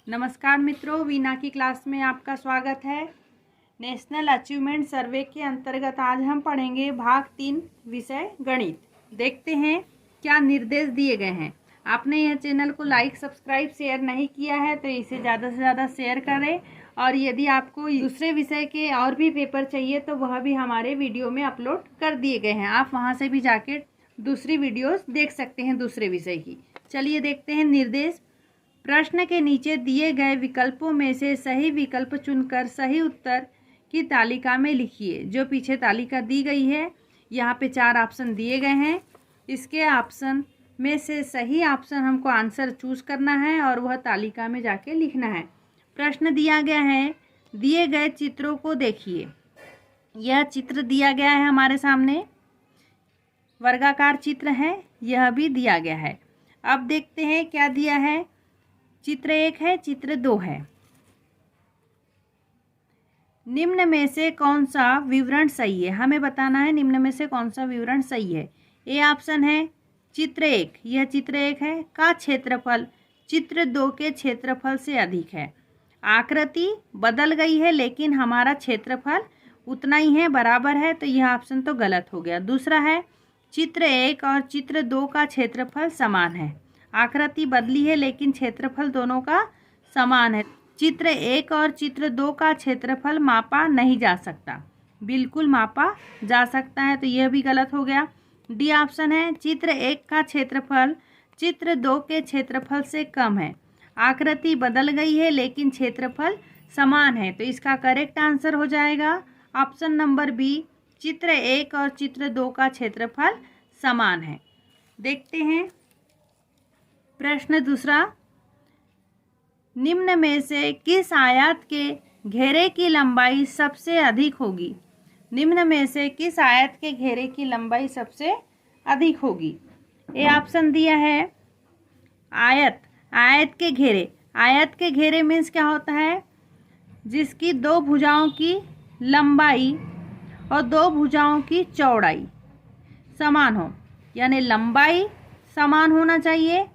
नमस्कार मित्रों, वीना की क्लास में आपका स्वागत है। नेशनल अचीवमेंट सर्वे के अंतर्गत आज हम पढ़ेंगे भाग 3 विषय गणित। देखते हैं क्या निर्देश दिए गए हैं। आपने यह चैनल को लाइक, सब्सक्राइब, शेयर नहीं किया है तो इसे ज़्यादा से ज़्यादा शेयर करें। और यदि आपको दूसरे विषय के और भी पेपर चाहिए तो वह भी हमारे वीडियो में अपलोड कर दिए गए हैं। आप वहाँ से भी जाके दूसरी वीडियोस देख सकते हैं दूसरे विषय की। चलिए देखते हैं निर्देश। प्रश्न के नीचे दिए गए विकल्पों में से सही विकल्प चुनकर सही उत्तर की तालिका में लिखिए। जो पीछे तालिका दी गई है, यहाँ पे 4 ऑप्शन दिए गए हैं। इसके ऑप्शन में से सही ऑप्शन हमको आंसर चूज करना है और वह तालिका में जाके लिखना है। प्रश्न दिया गया है, दिए गए चित्रों को देखिए। यह चित्र दिया गया है हमारे सामने, वर्गाकार चित्र है, यह भी दिया गया है। अब देखते हैं क्या दिया है। चित्र 1 है, चित्र 2 है। निम्न में से कौन सा विवरण सही है, हमें बताना है निम्न में से कौन सा विवरण सही है। ए ऑप्शन है चित्र 1, यह चित्र 1 है, का क्षेत्रफल चित्र 2 के क्षेत्रफल से अधिक है। आकृति बदल गई है लेकिन हमारा क्षेत्रफल उतना ही है, बराबर है, तो यह ऑप्शन तो गलत हो गया। दूसरा है चित्र 1 और चित्र 2 का क्षेत्रफल समान है। आकृति बदली है लेकिन क्षेत्रफल दोनों का समान है। चित्र 1 और चित्र 2 का क्षेत्रफल मापा नहीं जा सकता, बिल्कुल मापा जा सकता है, तो यह भी गलत हो गया। डी ऑप्शन है चित्र 1 का क्षेत्रफल चित्र 2 के क्षेत्रफल से कम है। आकृति बदल गई है लेकिन क्षेत्रफल समान है, तो इसका करेक्ट आंसर हो जाएगा ऑप्शन नंबर बी, चित्र 1 और चित्र 2 का क्षेत्रफल समान है। देखते हैं प्रश्न दूसरा। निम्न में से किस आयत के घेरे की लंबाई सबसे अधिक होगी। निम्न में से किस आयत के घेरे की लंबाई सबसे अधिक होगी। ए ऑप्शन दिया है आयत। आयत के घेरे, आयत के घेरे मीन्स क्या होता है, जिसकी 2 भुजाओं की लंबाई और 2 भुजाओं की चौड़ाई समान हो, यानी लंबाई समान होना चाहिए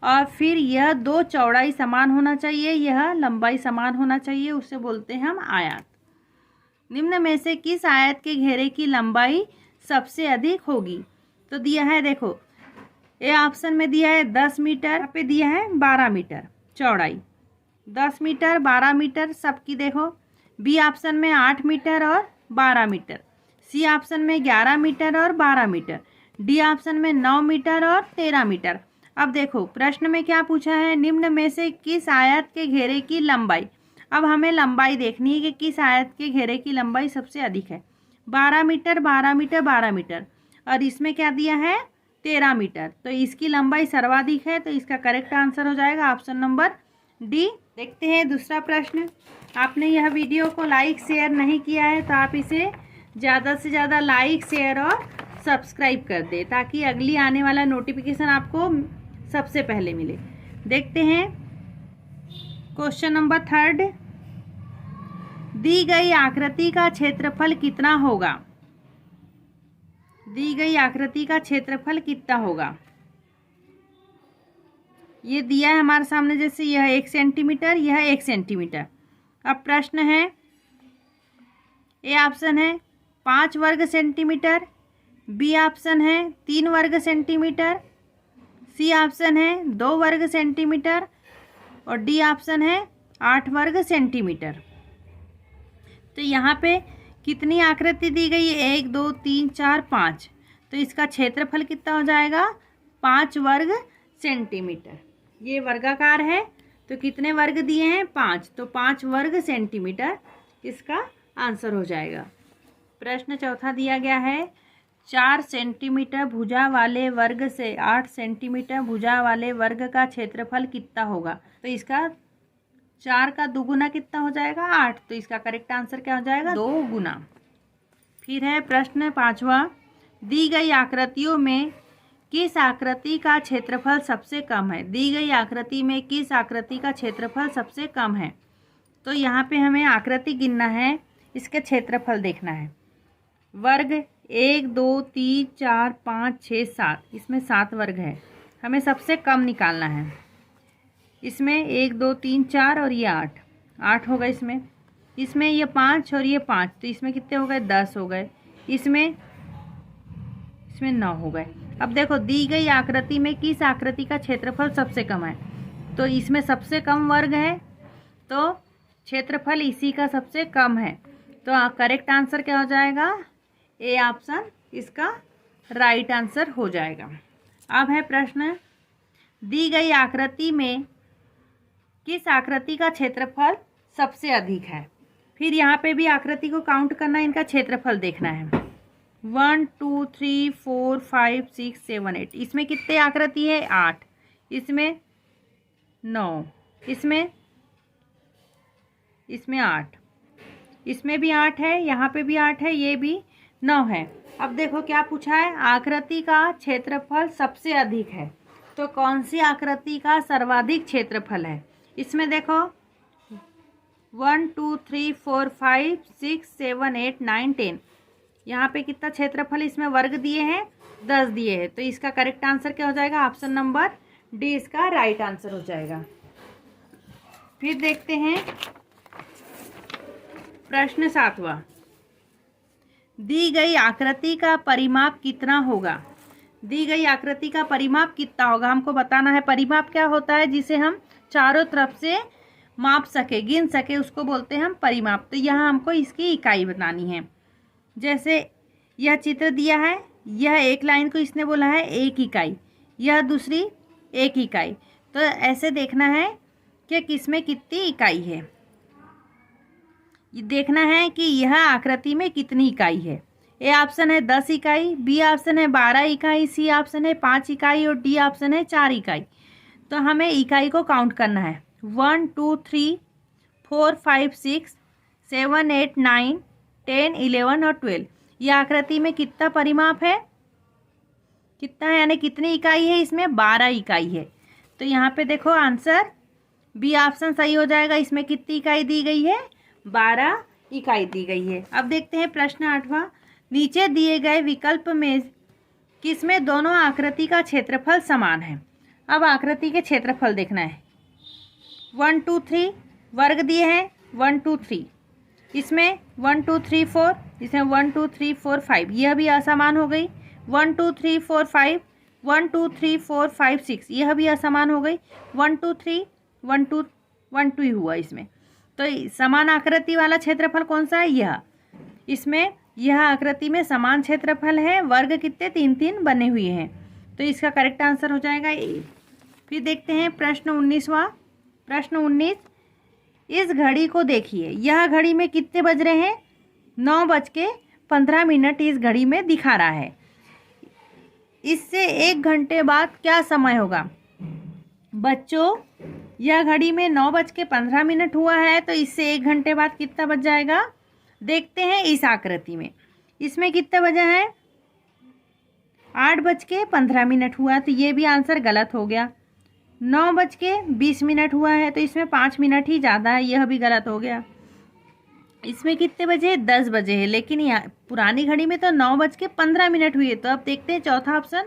और फिर यह 2 चौड़ाई समान होना चाहिए, यह लंबाई समान होना चाहिए, उसे बोलते हैं हम आयत। निम्न में से किस आयत के घेरे की लंबाई सबसे अधिक होगी। तो दिया है, देखो ए ऑप्शन में दिया है 10 मीटर, यहाँ पे दिया है 12 मीटर चौड़ाई। 10 मीटर 12 मीटर सबकी देखो। बी ऑप्शन में 8 मीटर और 12 मीटर। सी ऑप्शन में 11 मीटर और 12 मीटर। डी ऑप्शन में 9 मीटर और 13 मीटर। अब देखो प्रश्न में क्या पूछा है, निम्न में से किस आयत के घेरे की लंबाई। अब हमें लंबाई देखनी है कि किस आयत के घेरे की लंबाई सबसे अधिक है। 12 मीटर 12 मीटर 12 मीटर और इसमें क्या दिया है 13 मीटर, तो इसकी लंबाई सर्वाधिक है, तो इसका करेक्ट आंसर हो जाएगा ऑप्शन नंबर डी। देखते हैं दूसरा प्रश्न। आपने यह वीडियो को लाइक शेयर नहीं किया है तो आप इसे ज़्यादा से ज़्यादा लाइक शेयर और सब्सक्राइब कर दे ताकि अगली आने वाला नोटिफिकेशन आपको सबसे पहले मिले। देखते हैं क्वेश्चन नंबर 3। दी गई आकृति का क्षेत्रफल कितना होगा। दी गई आकृति का क्षेत्रफल कितना होगा। ये दिया है हमारे सामने, जैसे यह 1 सेंटीमीटर, यह 1 सेंटीमीटर। अब प्रश्न है, ए ऑप्शन है 5 वर्ग सेंटीमीटर, बी ऑप्शन है 3 वर्ग सेंटीमीटर, सी ऑप्शन है 2 वर्ग सेंटीमीटर और डी ऑप्शन है 8 वर्ग सेंटीमीटर। तो यहाँ पे कितनी आकृति दी गई है, 1 2 3 4 5, तो इसका क्षेत्रफल कितना हो जाएगा 5 वर्ग सेंटीमीटर। ये वर्गाकार है तो कितने वर्ग दिए हैं 5, तो 5 वर्ग सेंटीमीटर इसका आंसर हो जाएगा। प्रश्न चौथा दिया गया है, 4 सेंटीमीटर भुजा वाले वर्ग से 8 सेंटीमीटर भुजा वाले वर्ग का क्षेत्रफल कितना होगा। तो इसका 4 का दुगुना कितना हो जाएगा 8, तो इसका करेक्ट आंसर क्या हो जाएगा 2 गुना। फिर है प्रश्न 5वां। दी गई आकृतियों में किस आकृति का क्षेत्रफल सबसे कम है। दी गई आकृति में किस आकृति का क्षेत्रफल सबसे कम है। तो यहाँ पे हमें आकृति गिनना है, इसके क्षेत्रफल देखना है। वर्ग 1 2 3 4 5 6 7, इसमें 7 वर्ग है, हमें सबसे कम निकालना है। इसमें 1 2 3 4 और ये 8, 8 हो गए। इसमें ये 5 और ये 5, तो इसमें कितने हो गए? 10 हो गए। इसमें 9 हो गए। अब देखो दी गई आकृति में किस आकृति का क्षेत्रफल सबसे कम है? तो इसमें सबसे कम वर्ग है, तो क्षेत्रफल इसी का सबसे कम है। तो करेक्ट आंसर क्या हो जाएगा? ए ऑप्शन इसका राइट आंसर हो जाएगा। अब है प्रश्न, दी गई आकृति में किस आकृति का क्षेत्रफल सबसे अधिक है? फिर यहाँ पे भी आकृति को काउंट करना, इनका क्षेत्रफल देखना है। 1 2 3 4 5 6 7 8, इसमें कितने आकृति है? 8, इसमें 9, इसमें 8, इसमें भी 8 है, यहाँ पे भी 8 है, ये भी 9 है। अब देखो क्या पूछा है? आकृति का क्षेत्रफल सबसे अधिक है, तो कौन सी आकृति का सर्वाधिक क्षेत्रफल है? इसमें देखो 1 2 3 4 5 6 7 8 9 10, यहाँ पे कितना क्षेत्रफल इसमें वर्ग दिए हैं? 10 दिए हैं। तो इसका करेक्ट आंसर क्या हो जाएगा? ऑप्शन नंबर डी इसका राइट आंसर हो जाएगा। फिर देखते हैं प्रश्न 7वां, दी गई आकृति का परिमाप कितना होगा? दी गई आकृति का परिमाप कितना होगा हमको बताना है। परिमाप क्या होता है? जिसे हम चारों तरफ से माप सके, गिन सके, उसको बोलते हैं हम परिमाप। तो यहाँ हमको इसकी इकाई बतानी है। जैसे यह चित्र दिया है, यह एक लाइन को इसने बोला है 1 इकाई, यह दूसरी 1 इकाई। तो ऐसे देखना है कि किसमें कितनी इकाई है, ये देखना है कि यह आकृति में कितनी इकाई है। ए ऑप्शन है 10 इकाई, बी ऑप्शन है 12 इकाई, सी ऑप्शन है 5 इकाई और डी ऑप्शन है 4 इकाई। तो हमें इकाई को काउंट करना है। 1 2 3 4 5 6 7 8 9 10 11 और 12। यह आकृति में कितना परिमाप है? कितना है, यानी कितनी इकाई है? इसमें 12 इकाई है। तो यहाँ पे देखो आंसर बी ऑप्शन सही हो जाएगा। इसमें कितनी इकाई दी गई है? 12 इकाई दी गई है। अब देखते हैं प्रश्न 8वां, नीचे दिए गए विकल्प में किसमें दोनों आकृति का क्षेत्रफल समान है? अब आकृति के क्षेत्रफल देखना है। 1 2 3 वर्ग दिए हैं, 1 2 3, इसमें 1 2 3 4, इसमें 1 2 3 4 5, यह भी असमान हो गई। 1 2 3 4 5, 1 2 3 4 5 6, यह भी असमान हो गई। 1 2 3 1 2 1 2 ही हुआ इसमें। तो समान आकृति वाला क्षेत्रफल कौन सा है? यह। इसमें यह आकृति में समान क्षेत्रफल है, वर्ग कितने? 3 3 बने हुए हैं। तो इसका करेक्ट आंसर हो जाएगा ए। फिर देखते हैं प्रश्न 19वां। प्रश्न 19, इस घड़ी को देखिए, यह घड़ी में कितने बज रहे हैं? 9:15 इस घड़ी में दिखा रहा है। इससे 1 घंटे बाद क्या समय होगा? बच्चों, यह घड़ी में 9:15 हुआ है, तो इससे 1 घंटे बाद कितना बज जाएगा? देखते हैं इस आकृति में, इसमें कितने बजे हैं? 8:15 हुआ, तो ये भी आंसर गलत हो गया। 9:20 हुआ है, तो इसमें 5 मिनट ही ज़्यादा है, यह भी गलत हो गया। इसमें कितने बजे? 10 बजे है, लेकिन यहाँ पुरानी घड़ी में तो 9:15 हुई है। तो अब देखते हैं चौथा ऑप्शन,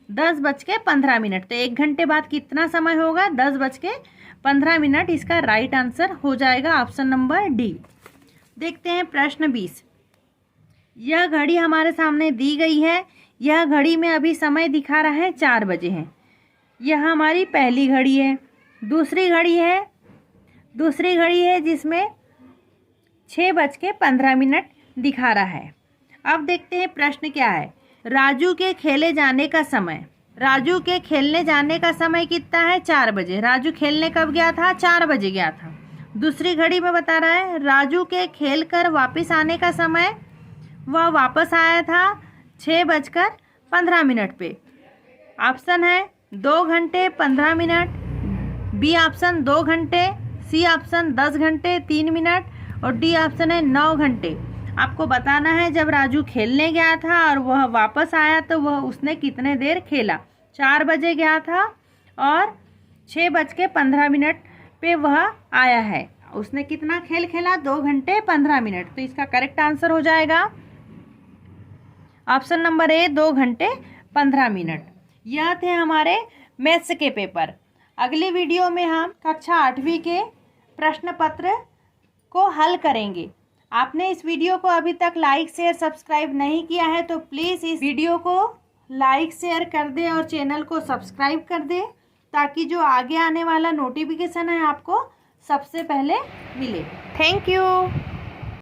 10:15। तो 1 घंटे बाद कितना समय होगा? 10:15। इसका राइट आंसर हो जाएगा ऑप्शन नंबर डी। देखते हैं प्रश्न 20, यह घड़ी हमारे सामने दी गई है। यह घड़ी में अभी समय दिखा रहा है 4 बजे हैं। यह हमारी पहली घड़ी है। दूसरी घड़ी है जिसमें 6:15 दिखा रहा है। अब देखते हैं प्रश्न क्या है। राजू के खेले जाने का समय, राजू के खेलने जाने का समय कितना है? 4 बजे। राजू खेलने कब गया था? 4 बजे गया था। दूसरी घड़ी में बता रहा है राजू के खेल कर वापस आने का समय, वह वापस आया था 6:15 पे। ऑप्शन है 2 घंटे 15 मिनट, बी ऑप्शन 2 घंटे, सी ऑप्शन 10 घंटे 3 मिनट और डी ऑप्शन है 9 घंटे। आपको बताना है जब राजू खेलने गया था और वह वापस आया तो उसने कितने देर खेला। 4 बजे गया था और 6:15 पे वह आया है। उसने कितना खेल खेला? 2 घंटे 15 मिनट। तो इसका करेक्ट आंसर हो जाएगा ऑप्शन नंबर ए, 2 घंटे 15 मिनट। यह थे हमारे मैथ्स के पेपर। अगली वीडियो में हम कक्षा 8वीं के प्रश्न पत्र को हल करेंगे। आपने इस वीडियो को अभी तक लाइक शेयर सब्सक्राइब नहीं किया है तो प्लीज़ इस वीडियो को लाइक शेयर कर दे और चैनल को सब्सक्राइब कर दे, ताकि जो आगे आने वाला नोटिफिकेशन है आपको सबसे पहले मिले। Thank you.